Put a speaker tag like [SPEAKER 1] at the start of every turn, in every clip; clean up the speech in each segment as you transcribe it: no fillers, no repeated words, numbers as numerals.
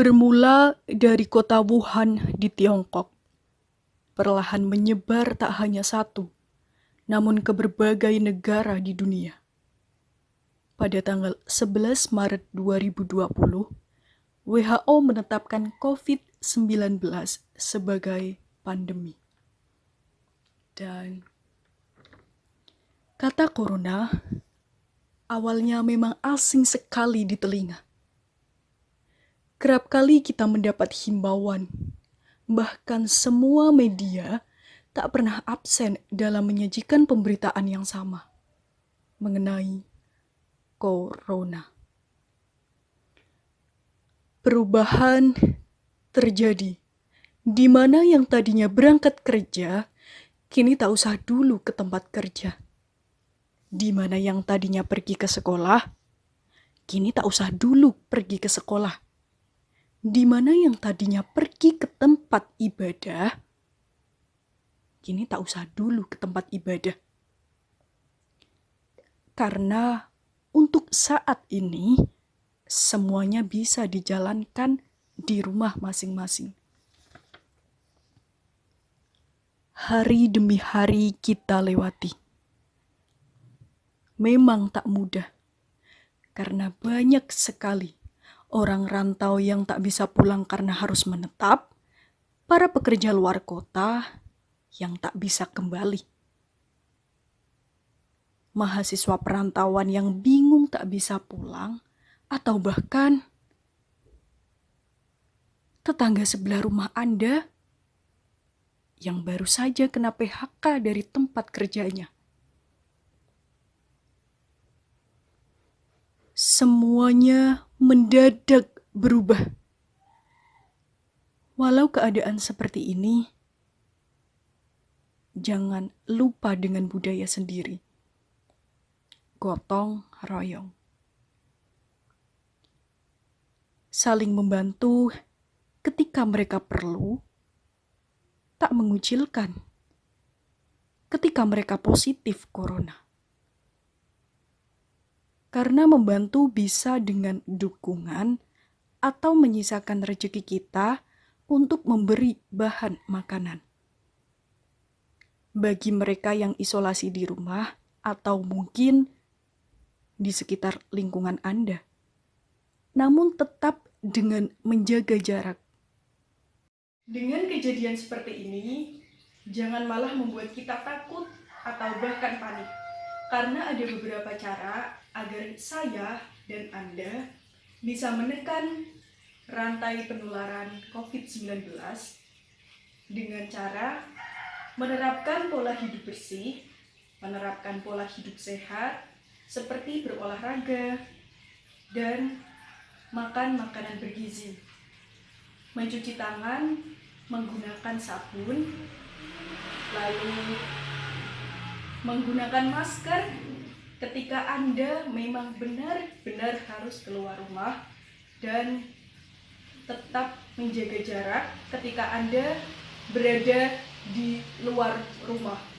[SPEAKER 1] Bermula dari kota Wuhan di Tiongkok, perlahan menyebar tak hanya satu, namun ke berbagai negara di dunia. Pada tanggal 11 Maret 2020, WHO menetapkan COVID-19 sebagai pandemi. Dan kata corona awalnya memang asing sekali di telinga. Kerap kali kita mendapat himbauan, bahkan semua media tak pernah absen dalam menyajikan pemberitaan yang sama mengenai corona. Perubahan terjadi, di mana yang tadinya berangkat kerja, kini tak usah dulu ke tempat kerja. Di mana yang tadinya pergi ke sekolah, kini tak usah dulu pergi ke sekolah. Di mana yang tadinya pergi ke tempat ibadah, kini tak usah dulu ke tempat ibadah. Karena untuk saat ini, semuanya bisa dijalankan di rumah masing-masing. Hari demi hari kita lewati. Memang tak mudah, karena banyak sekali orang rantau yang tak bisa pulang karena harus menetap, para pekerja luar kota yang tak bisa kembali, mahasiswa perantauan yang bingung tak bisa pulang, atau bahkan tetangga sebelah rumah Anda yang baru saja kena PHK dari tempat kerjanya. Semuanya mendadak berubah. Walau keadaan seperti ini, jangan lupa dengan budaya sendiri. Gotong royong. Saling membantu ketika mereka perlu, tak mengucilkan ketika mereka positif corona. Karena membantu bisa dengan dukungan atau menyisakan rezeki kita untuk memberi bahan makanan. Bagi mereka yang isolasi di rumah atau mungkin di sekitar lingkungan Anda. Namun tetap dengan menjaga jarak. Dengan kejadian seperti ini, jangan malah membuat kita takut atau bahkan panik. Karena ada beberapa cara agar saya dan Anda bisa menekan rantai penularan COVID-19 dengan cara menerapkan pola hidup bersih, menerapkan pola hidup sehat, seperti berolahraga dan makan makanan bergizi, mencuci tangan menggunakan sabun, lalu menggunakan masker ketika Anda memang benar-benar harus keluar rumah, dan tetap menjaga jarak ketika Anda berada di luar rumah.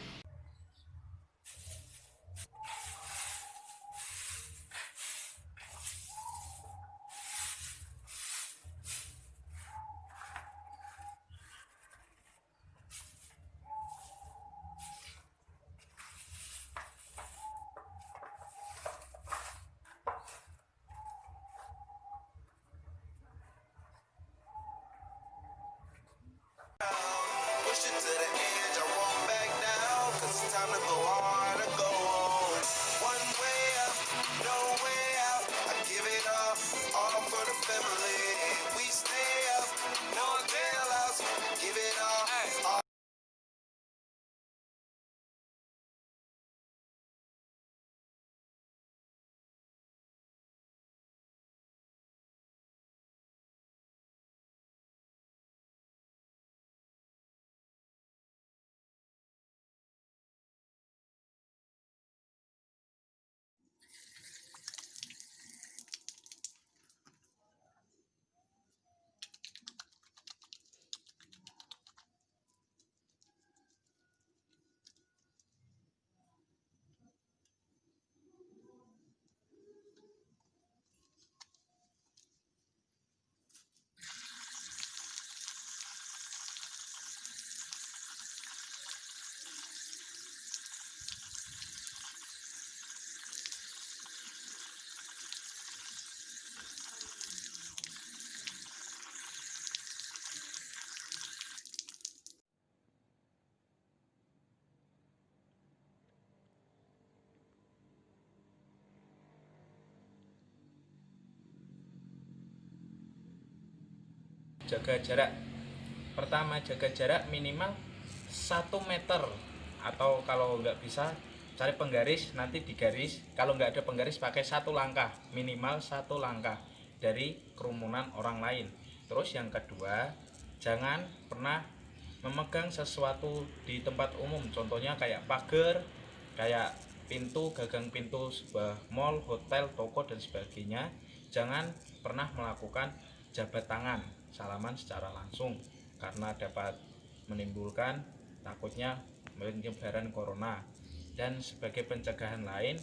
[SPEAKER 2] Push it to the edge, I won't back down, 'cause it's time to go hard or go home. One way up, no way out. I give it all for the family. We stay up, no bailouts. Give it all.
[SPEAKER 3] jaga jarak. Pertama, jaga jarak minimal 1 meter, atau kalau nggak bisa cari penggaris, nanti digaris. Kalau nggak ada penggaris pakai 1 langkah, minimal 1 langkah dari kerumunan orang lain. Terus yang kedua, jangan pernah memegang sesuatu di tempat umum, contohnya kayak pagar, kayak pintu, gagang pintu sebuah mall, hotel, toko dan sebagainya. Jangan pernah melakukan jabat tangan, salaman secara langsung, karena dapat menimbulkan takutnya penyebaran corona. Dan sebagai pencegahan lain,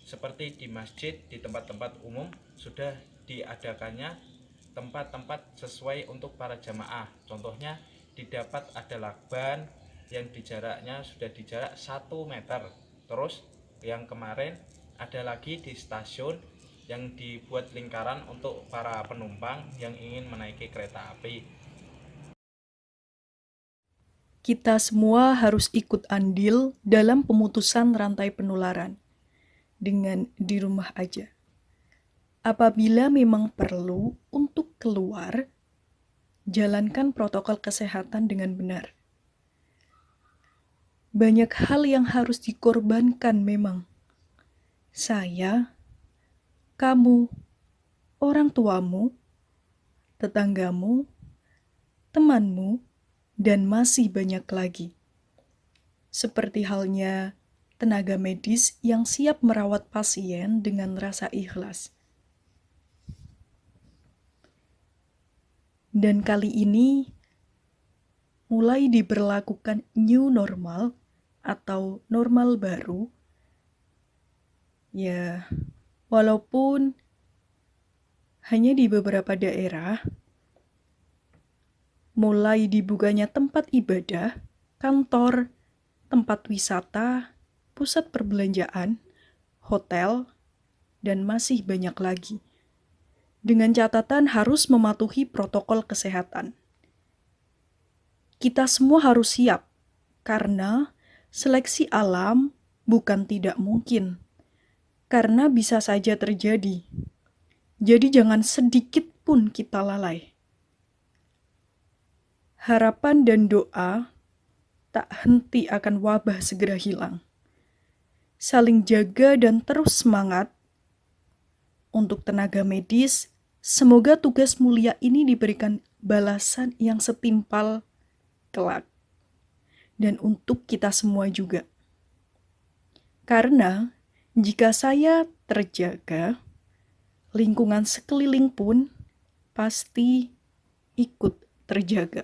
[SPEAKER 3] seperti di masjid, di tempat-tempat umum sudah diadakannya tempat-tempat sesuai untuk para jamaah. Contohnya didapat ada lakban yang dijaraknya sudah dijarak 1 meter. Terus yang kemarin ada lagi di stasiun yang dibuat lingkaran untuk para penumpang yang ingin menaiki kereta api.
[SPEAKER 1] Kita semua harus ikut andil dalam pemutusan rantai penularan dengan di rumah aja. Apabila memang perlu untuk keluar, jalankan protokol kesehatan dengan benar. Banyak hal yang harus dikorbankan memang. Saya, kamu, orang tuamu, tetanggamu, temanmu, dan masih banyak lagi. Seperti halnya tenaga medis yang siap merawat pasien dengan rasa ikhlas. Dan kali ini mulai diberlakukan new normal atau normal baru. Ya, walaupun hanya di beberapa daerah, mulai dibukanya tempat ibadah, kantor, tempat wisata, pusat perbelanjaan, hotel, dan masih banyak lagi. Dengan catatan harus mematuhi protokol kesehatan. Kita semua harus siap, karena seleksi alam bukan tidak mungkin, karena bisa saja terjadi. Jadi jangan sedikit pun kita lalai. Harapan dan doa tak henti akan wabah segera hilang. Saling jaga dan terus semangat. Untuk tenaga medis, semoga tugas mulia ini diberikan balasan yang setimpal kelak. Dan untuk kita semua juga. Karena jika saya terjaga, lingkungan sekeliling pun pasti ikut terjaga.